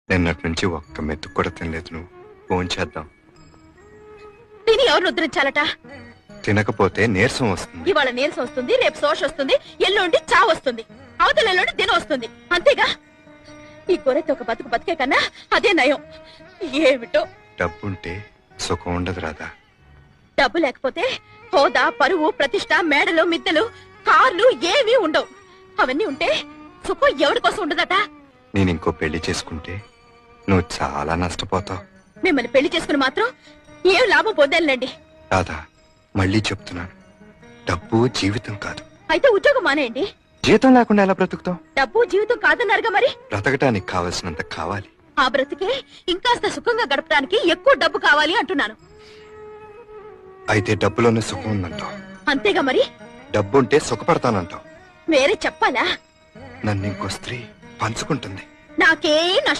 నిన్నటి నుంచి ఒక్క మెతుకు కూడా తినలేదు. నువ్వు ఫోన్ చేద్దాం. తిని ఎవరిని ఉద్ధరించాలట? తినకపోతే నీరసం వస్తుంది. ఇవాళ నీరసం వస్తుంది, రేపు శోష వస్తుంది, ఎల్లుండి చావు వస్తుంది, అవతల ఎల్లుండి దినం వస్తుంది. అంతేగా? ఈ గొర్రెతో ఒక బతుకు బతికే కన్నా అదే నయం. ఏమిటో. డబ్బుంటే సుఖం ఉండదు రాదా? డబ్బు లేకపోతే హోదా, పరువు, ప్రతిష్ట, మేడలు, మిద్దెలు, కార్లు ఏమీ ఉండవు. అవన్నీ ఉంటే సుఖం ఎవరి కోసం ఉండదట? నేను ఇంకో పెళ్లి చేసుకుంటే నువ్వు చాలా నష్టపోతావు. మిమ్మల్ని పెళ్లి చేసుకుని మాత్రం ఏం లాభం పొందాలండి. రాదా, మళ్ళీ చెప్తున్నాను, డబ్బు జీవితం కాదు. అయితే ఉద్యోగం మానేయండి. జీతం లేకుండా ఎలా బ్రతుకుతాం? డబ్బు జీవితం కాదన్నారుగా మరి. బ్రతకటానికి కావలసినంత కావాలి. ఆ బ్రతికే ఇంకాస్త సుఖంగా గడపడానికి ఎక్కువ డబ్బు కావాలి అంటున్నాను. అయితే డబ్బులోనే సుఖం ఉందంటావు. అంతేగా మరి. డబ్బుంటే సుఖపడతానంటావు. వేరే చెప్పాలా? నన్ను ఇంకో స్త్రీ పంచుకుంటుంది. నాకే నష్టం